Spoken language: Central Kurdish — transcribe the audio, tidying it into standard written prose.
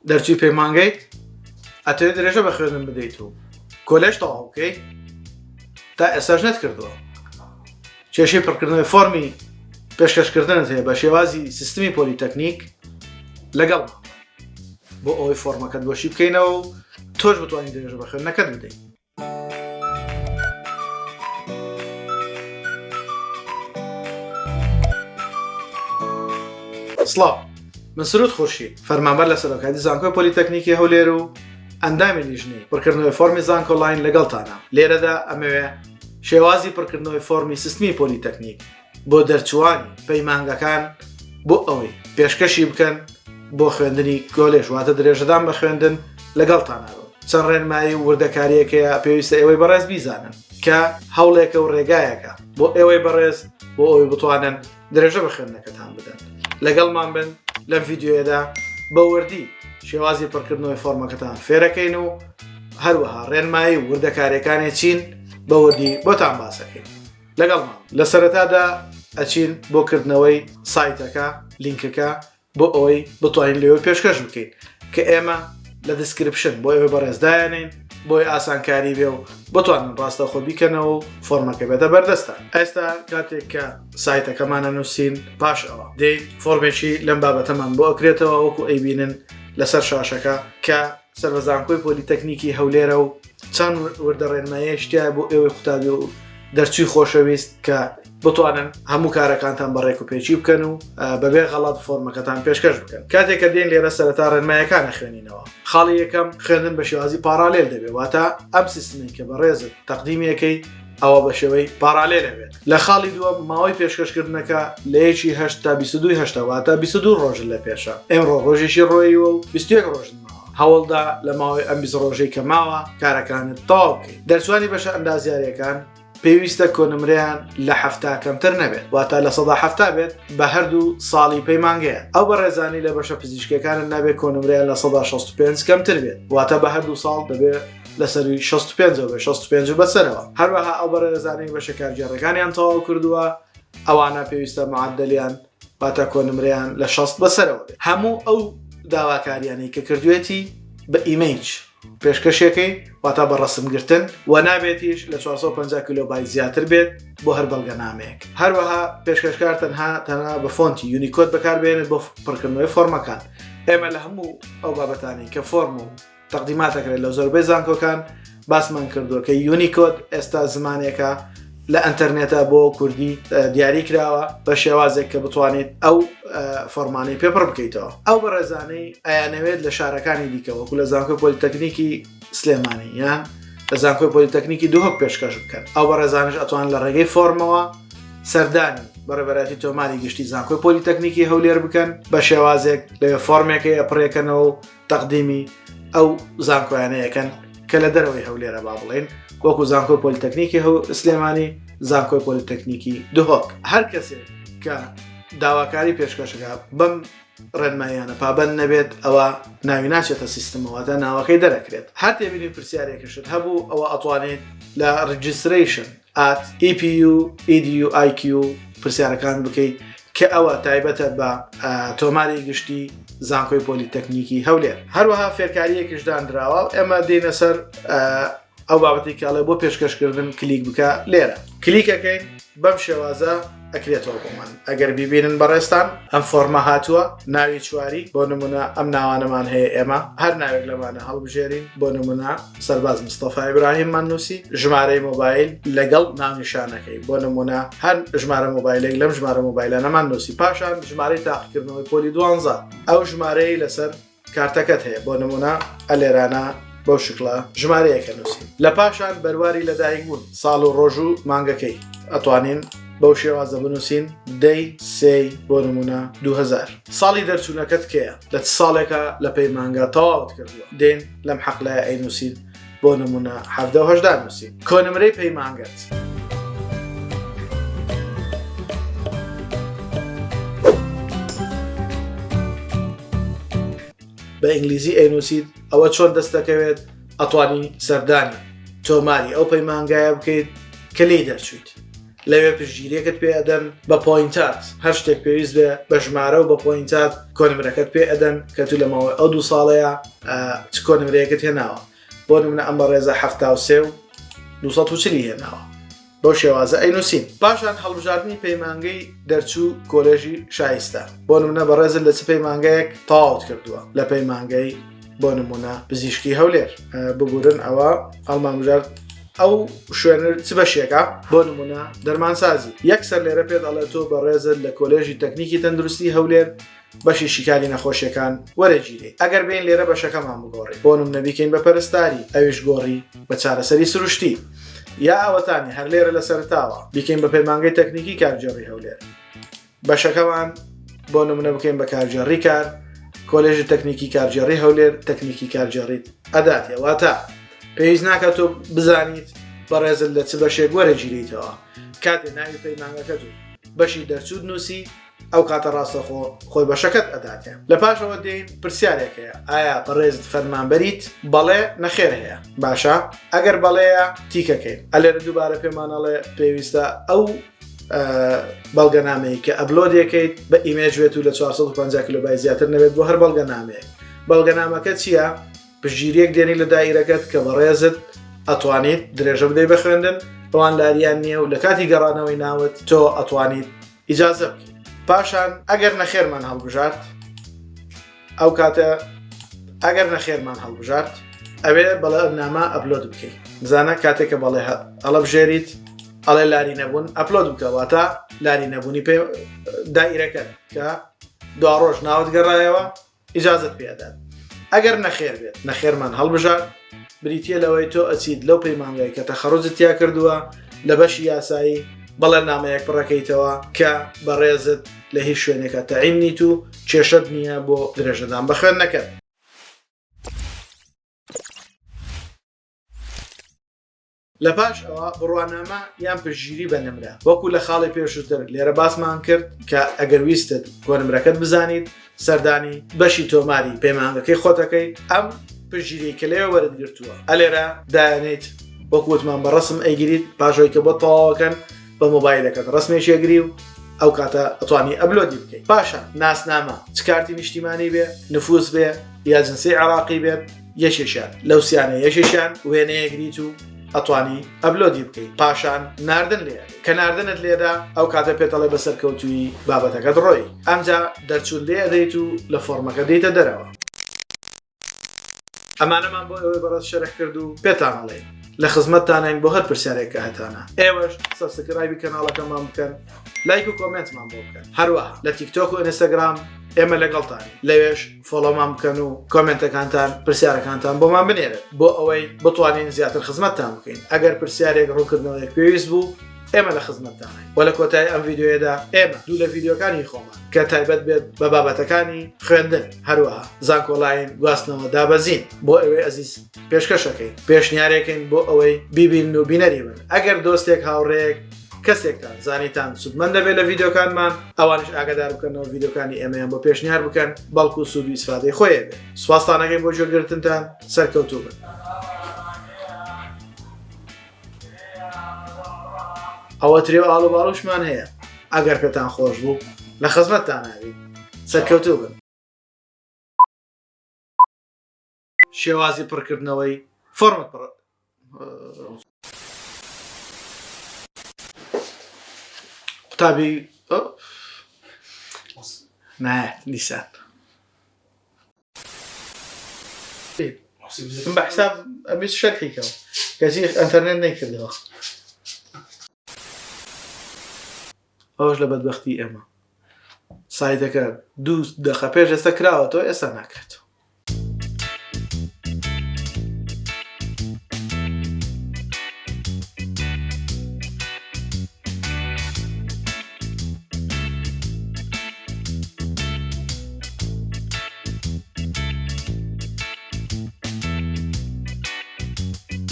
دەرچوی پەیمانگەیت ئەتەوێت درێژە بە خوێندن بدەیت و کۆلێژ تەواو بکەیت تا ئێستاش نەتکردووە کێشەی پڕکردنەوەی فۆرمی پێشکەشکردنت هەیە بە شێوازی سیستمی پۆلیتەکنیک لەگەڵ بۆ ئەوەی فۆرمەکەت بۆشی بکەینەوە و تۆش بتوانین درێژە بە خوێندنەکەت بدەیت. سڵاو، من سرود خورشید، فەرمانبەر لە سەرۆکاتی زانکۆی پۆلیتەکنیکی هەولێر و ئەندامی لیژنەی پڕکردنەوەی فۆرمی زانکۆ لاین لەگەڵتانە. لێرەدا ئەمەوێ شێوازی پڕکردنەوەی فۆرمی سیستمی پۆلیتەکنیک بۆ دەرچوانی پەیمانگەکان بۆ ئەوەی پێشکەشی بکەن بۆ خوێندنی کۆلێژ واتە درێژەدان بە خوێندن لەگەڵتانەوە. چەند ڕێنمایی و وردەکاریەکەیە پێویستە ئێوەی بەڕێز بیزانن کە هەوڵێکە و ڕێگایەکە بۆ ئێوەی بەڕێز بۆ ئەوەی بتوانن درێژە بە خوێندنەکەتان بدەن. لەگەڵمان بن لەم ڤیدیۆیەدا بە وردی شێوازی پڕکردنەوەی فۆرمەکەتان فێرەکەین و هەروەها ڕێنمایی و وردەکاریەکانی چین بە وردی بۆتان باسەکەین. لەگەڵمان لە سەرەتادا ئەچین بۆ کردنەوەی سایتەکە لینکەکە بۆ ئەوەی بتوانین لێوە پێشکەش بکەین کە ئێمە لە دیسکریپشن بۆ ئێوەی بەڕێزدایانین بۆی ئاسانکاری بێ و بتوانن ڕاستەخۆ بیکەنەوە و فۆرمەکە بێتە بەردەستان. ئێستا کاتێک کە سایتەکەمانە نووسین پاش ئەوە دەی فۆرمێکی لەم بابەتەمان بۆ ئەکرێتەوە وەکو ئەیبینن لەسەر شاشەکە کە سەربەزانکۆی پۆلیتەکنیکی هەولێرە و چەند وردە ڕێنماییە شتیا بۆ ئێوەی قوتابی و دەرچووی خۆشەویست کە بتوانن هەموو کارەکانتان بەڕێک و پێچی بکەن و بەبێ غەڵات فۆرمەکەتان پێشکەش بکەن. کاتێک کە دێن لێرە سەرەتا ڕێنماییەکانە خوێنینەوە. خاڵی یەکەم خوێندن بە شێوازی پارالێل دەبێت واتە ئەم سیستمی کە بەڕێزت تەقدیمیەکەی ئەوە بە شێوەی پارالێل دەبێت. لە خاڵی دووەم ماوەی پێشکەشکردنەکە لە 1 تا 22 واتە 22 ڕۆژ لە پێشە. ئێمڕۆ ڕۆژێکی ڕۆیەوە و 21 ڕۆژن هەوڵدا لە ماوەی ئەم 20 ڕۆژەی کە ماوە کارەکانت تەواو بکەیت. دەرچوانی بەشە ئەندازیاریەکان پێویستە کۆنمرەیان لە 70 کەمتر نەبێت واتە لە 170 بێت بە هەردوو ساڵی پەیمانگەیە. ئەو بەڕێزانی لە بەشە پزیشکەکانت نابێت کۆنمرەیان لە 165 کەمتر بێت واتە بە هەردوو ساڵ دەبێت لەسەری 65 بەسەرەوە. هەروەها ئەو بەڕێزانی بەشە کارگێڕەکانیان تەواو کردووە ئەوانە پێویستە معدەلیان واتە کۆنمرەیان لە 60 بەسەرەوە بێت. هەموو ئەو داواکاریانەی کە کردوێتی بە ئیمەیج پێشکەشەکەی واتە بە ڕەسمگرتن و نابێتیش لە 450 کیلۆبایت زیاتر بێت بۆ هەر بەڵگەنامەیەک. هەروەها پێشکەشکار تەنها بە فۆنتی یونیکۆد بەکاربێنێت بۆ پڕکردنەوەی فۆرمەکان. ئێمە لە هەموو ئەو بابەتانی کە فۆرم و تەقدیماتەکرێت لە زۆربەی زانکۆکان باسمان کردووە کە یونیکۆد ئێستا زمانێکە لە ئەنتەرنێتە بۆ کوردی دیاری کراوە بە شێوازێک کە بتوانێت ئەو فۆرمانەی پێپڕ بکەیتەوە. ئەو بەڕێزانەی ئەیانەوێت لە شارەکانی دیکەوەکو لە زانکۆی پۆلیتەکنیکی سلێمانی یان لە زانکۆی پۆلیتەکنیکی دووهۆک پێشکەش بکەن. ئەو بەڕێزانش ئەتوان لە ڕێگەی فۆرمەوە سەردانی بەڕێبەراتی تۆماری گشتی زانکۆی پۆلیتەکنیکی هەولێر بکەن بە شێوازێک لەوێ فۆرمێکی ئەپڕێکەنەوە و تەقدیمی ئەو زانکۆیانەیەکەن کە لە دەرەوەی هەولێرە با بڵێن وەکو زانکۆی پۆلیتەکنیکی سلێمانی زانکۆی پۆلیتەکنیکی دووهۆک. هەر کەسێک کە داواکاری پێشکەشەکە بەم ڕێنماییانە پابەند نەبێت ئەوە ناوی ناچێتە سیستمەوەتە ناوەکەی دەرەکرێت. هەر تێبینی پرسیارێکشت هەبوو ئەوە ئەتوانێت لە registration@epu.edu.iq پرسیارەکان بکەیت کە ئەوە تایبەتە بە تۆماری گشتی زانکۆی پۆلیتەکنیکی هەولێر. هەروەها فێرکاریەکیش دانراوە ئێمە دێنە سەر ئەو بابەتی کاڵێ بۆ پێشکەشکردن کلیک بکە لێرە. کلیکەکەین بەم شێوازە ئەکرێتەوە بۆمان. ئەگەر بیبینن بەڕێستان ئەم فۆرمە هاتووە ناوی چواری بۆ نمونە ئەم ناوانەمان هەیە ئێمە هەر ناوێک لەمانە هەڵبژێرین بۆ نمونە سەرباز مستەفا ئیبراهیممان نووسی ژمارەی مۆبایل لەگەڵ ناونیشانەکەی بۆ نمونە هەر ژمارە مۆبایلێک لەم ژمارە مۆبایلانەمان نووسی. پاشان ژمارەی تاقیکردنەوەی پۆلی 12 ئەو ژمارەی لەسەر کارتەکەت هەیە بۆ نمونە ئەلێرانە بۆ شکڵە ژمارەیەکە نووسین. لە پاشان بەرواری لەدایکبوون ساڵ و ڕۆژ و مانگەکەی ئەتوانین بەو شێوازە بنووسین دەی سێی بۆ نمونە 2000. ساڵی دەرچوونەکەت کێیە لە ساڵێکە لە پەیمانگە تەواوت کردووە دێن لەم حەقلایە ئەینووسین بۆ نمونە 17 نووسین. کۆنمرەی پەیمانگەت بە ئینگلیزی ئەینووسیت ئەوە چۆن دەستەکەوێت ئەتوانی سەردانی تۆماری ئەو پەیمانگایە بکەیت کە لێی دەرچویت. لەوێ پشتگیریەکەت پێ ئەدەن بە پۆینتات هەر شتێک پێویست بێ بە ژمارە و بە پۆینتات کۆنمرەکەت پێ ئەدەن کە تو لەمەوەی ئەو 2 ساڵەیە چ کۆنمرەیەکت هێناوە بۆ نمونە ئەمە ڕێزە 73 و 240 هێناوە بۆ شێوازە ئەینوسین. پاشان هەڵبژاردننی پەیمانگەی دەرچوو کۆلێژی شایستە بۆ نمونە بە ڕێزت لە چ پەیمانگەیەک تەواوت کردووە لە پەیمانگەی بۆ نمونە پزیشکی هەولێر ببورن ئەوە هەڵمامژار ئەو شوێنە چ بەشێکە بۆ نمونە دەرمانسازی یەکسەر لێرە پێت ئەڵێ تۆ بە ڕێزت لە کۆلێژی تەکنیکی تەندروستی هەولێر بەشی شیکاری نەخۆشیەکان وەرەگیری ئەگەر بین لێرە بەشەکەمان بگۆڕی بۆ نمونە بیکەین بە پەرستاری ئەویش گۆڕی بە چارەسەری سروشتی یا ئەوەتانی هەر لێرە لە سەرتاوە بیکەین بە پەیمانگەی تەکنیکی کارگێڕی هەولێر بەشەکەمان بۆ نمونە بکەین بە کارگێڕی کار کۆلێژی تەکنیکی کارگێڕی هەولێر تەکنیکی کارگێڕیت ئەداتێ واتە پێویست ناکات تۆ بزانیت بە ڕێزت لە چ بەشێک وەرەگیریتەوە کاتێ ناوی پەیمانگەکەت و بەشی دەرچوو نووسی ئەو کاتە ڕاستەخۆ خۆی بەشەکەت ئەداتێ لە پاشەوە دێین پرسیارێک هەیە ئایا بەڕێزت فەرمانبەریت بەڵێ نەخێر هەیە باشە ئەگەر بەڵەیە تیکەکەین ئەلێرە دووبارە پێمانەڵێ پێویستە ئەو بەڵگەنامەیە کە ئەپلۆدەکەیت بە ئیمێژێت و لە 450 کیلۆبای زیاتر نەبێت بۆ هەر بەڵگەنامەیە بەڵگەنامەکە چییە؟ پشتگیریەک دێنی لە دایرەکەت کە بەڕێزت ئەتوانیت درێژە بدەی بە خوێندن ئەوان لاریان نییە و لە کاتی گەڕانەوەی ناوت تۆ ئەتوانیت ئیجازە بکەیت. پاشان ئەگەر نەخێرمان هەڵبژارد ئەو کاتە ئەگەر نەخێرمان هەڵبژارد ئەوێ بەڵێ نامە ئەپلۆد بکەیت بزانە کاتێککە بەڵێ ئەڵە بژێریت ئەڵێ لاری نەبوون ئەپلۆد بکەواتە لاری نەبوونی پێ دائیرەکە کە دوا ڕۆژ ناوت گەڕایەوە ئیجازت پێدات. ئەگەر نەخێر بێت نەخێرمان هەڵبژار بریتە لەوەی تۆ ئەچیت لەو پەیمانگەی کە تەخەڕوجت تیا کردووە لە بەشی یاسایی بەڵێ نامەیەک بڕەکەیتەوە کە بەڕێزت لە هیچ شوێنێکە تەعین نیت و کێشەت نییە بۆ درێژەدان بە خوێندنەکەت. لە پاش ئەوە بڕوانامە یان پشتگیری بە نمرە وەکو لە خاڵی پێشووتر لێرە باسمان کرد کە ئەگەر ویستت کۆنمرەکەت بزانیت سەردانی بەشی تۆماری پەیمانگەکەی خۆتەکەی ئەم پشتگیری کە لێوە وەرتگرتووە ئەلێرە دایانیت وەکووتمان بە ڕسم ئەیگریت پاشۆی کە بۆ تەواوەکەن بە مۆبایلەکەت ڕسمێکێگری و ئەو کاتە ئەتوانی ئەپلۆدی بکەیت. پاشە ناسنامە چ کارتی نیشتیمانی بێ نفوس بێ یا جنسی عراقی بێت یەشێشان لەو سیانە یەشێشان وێنەیەگریت و ئەتوانی ئەپلۆدی بکەیت. پاشان ناردن لێ کە ناردنت لێدا ئەو کاتە پێتەڵێ بەسەرکەوتووی بابەتەکەت ڕۆی ئەمجا دەرچوون لێ دەیت و لە فۆرمەکە دێتە دەرەوە. ئەمانەمان بۆ ئەوەی بەڕێز شەرح کرد و پێتانەڵێ لە خزمەتتانین بۆ هەر پرسیارێکە هەتانە ئێوەش سەبسکرایبی کەناڵەکەمان بکەن لایک و کۆمنتمان بۆ بکەن هەروەها لە تیکتۆک و ئینستاگرام ئێمە لەگەڵتانی لەوێش فۆلۆمان بکەن و کۆمنتەکانتان پرسیارەکانتان بۆمان بنێرن بۆ ئەوەی بتوانین زیاتر خزمەتتان بکەین ئەگەر پرسیارێک ڕووکردنەوەیەک پێویست بوو ئێمە لە خزمەتتانین و لە کۆتایی ئەم ڤیدیۆیەدا ئێمە دوو لە ڤیدیۆکانی خۆمان کە تایبەت بێت بە بابەتەکانی خوێندن هەروەها زانکۆڵین گواستنەوە دابەزین بۆ ئەوەی ئەزیز پێشکەشەکەین پێشنیارێکین بۆ ئەوەی بیبین و بینەری بن ئەگەر دۆستێک هاوڕێک کەسێکتان زانیتان سودمەند دەبێت لە ڤیدیۆکانمان ئەوانش ئاگادار بکەنەوە ڤیدیۆکانی ئێمەیان بۆ پێشنیار بکەن بەڵکو سوود و ئیسفادەی خۆیە بێت. سوپاستانەکەی بۆ گوێگرتنتان سەرکەوتوو بن. ئەوە ترێ و ئاڵو باڵوشمان هەیە ئەگەر پێتان خۆش بوو لە خزمەتتان ناوین سەرکەوتوو بن. شێوازی پڕکردنەوەی فۆرمت قوتابی نه لیسان من بحساب ئەبیست شەرحیکەوە کەسی ئەنتەرنێت نەیکردەوە ئەوش لە بەدبەختی ئێمە سایتەکە 2 دقە پێش ئێستا کراوەتەوە ئێستا ناکرێت.